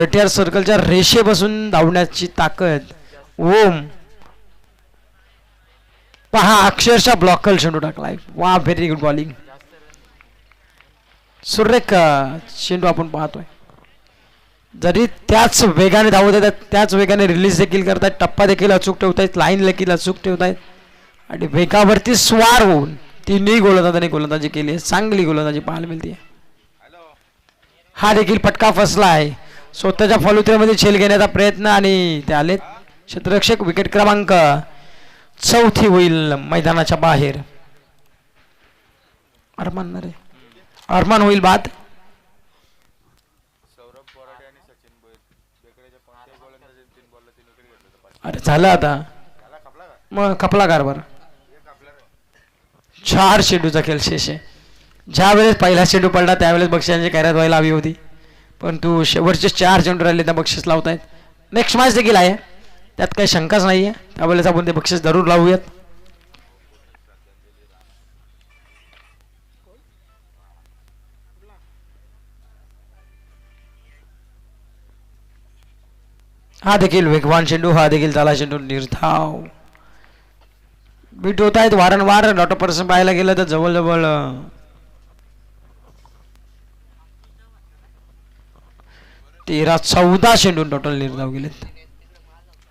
रटियार सर्कलच्या रेषेपासून धावण्याची ताकद ओम पहा अक्षरशः ब्लॉकल चेंडू टाकलाय. वा व्हेरी गुड बॉलिंग. सुरेख चेंडू आपण पाहतोय. जरी त्याच वेगाने धावत आहेत त्याच वेगाने रिलीज देखील करतायत. टप्पा देखील अचूक ठेवतायत. लाईन देखील अचूक ठेवतायत आणि वेगावरती स्वार होऊन तिन्ही गोलंदाजांनी गोलंदाजी केली आहे. चांगली गोलंदाजी पाहायला मिळते. हा देखील फटका फसला आहे. स्वतःच्या फॉलोथ्रोमध्ये झेल घेण्याचा प्रयत्न आणि ते आलेत. क्षेत्ररक्षक विकेट क्रमांक 4 होईल मैदानाच्या बाहेर. अरमान होईल बाद. अरे झालं आता मग खपला कारभार. 4 चेंडूचा खेळ शेष आहे. ज्या वेळेस पहिला चेंडू पडला त्यावेळेस बक्षिसांची कैरात व्हायला हवी होती परंतु शेवटचे 4 चेंडू राहिले त्या बक्षीस लावतायत. नेक्स्ट मॅच देखील आहे त्यात काही शंकाच नाही आहे. त्यावेळेस आपण ते बक्षीस जरूर लावूयात. हा देखील वेगवान चेंडू. हा देखील झाला चेंडू निर्धाव. बीट होत आहेत वारंवार. डॉट पर्सन पाहायला गेलं तर जवळजवळ 13-14 चेंडू टोटल निर्धाव गेलेत.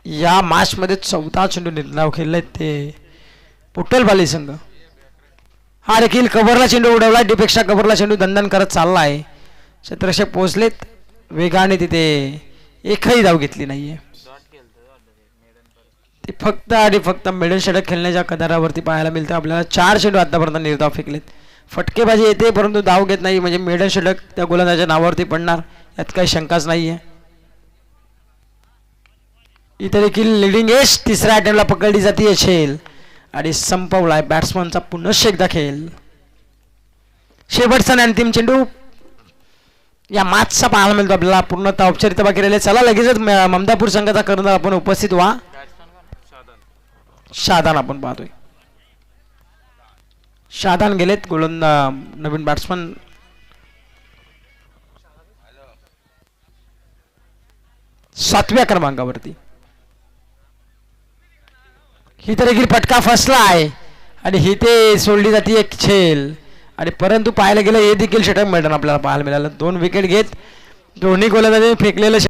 या मॅच मध्ये 14 चेंडू निर्धाव खेळलेत ते पुट्टल बाली संघ. हा देखील कव्हरला चेंडू उडवला. डीपेक्षा कव्हरला चेंडू दंदन करत चालला आहे. क्षेत्ररक्षक पोहोचलेत वेगाने. तिथे एकही धाव घेतली नाहीये. ते फक्त आणि फक्त मिडल षटक खेळण्याच्या कदारावरती पाहायला मिळतं आपल्याला. 4 चेंडू आतापर्यंत निर्धाव फेकलेत. फटकेबाजी येते परंतु धाव घेत नाही म्हणजे मिडल षटक त्या गोलंदाजाच्या नावावरती पडणार यात काही शंकाच नाहीये. इथे देखील लिडिंग एज तिसऱ्या अटेम्प्टला पकडली जाते झेल आणि संपवलाय बॅट्समनचा पुनश्च एकदा खेळ. शेवटचा आणि अंतिम चेंडू या मॅचचा पाहायला मिळतो आपल्याला. पूर्णतः औपचारिकता बाकी राहिले. चला लगेचच ममदापूर संघाचा कर्णधार आपण उपस्थित व्हा. शादान आपण पाहतोय. शादान गेलेत नवीन बॅट्समन. सातव्या क्रमांकावरती. ही तर देखील फटका फसला आहे आणि ही ते सोडली जाते एक झेल आणि परंतु पाहायला गेलं हे देखील षटक मैदान आपल्याला पाहायला मिळालं. 2 विकेट घेत दोन्ही गोलंदाजांनी फेकलेलं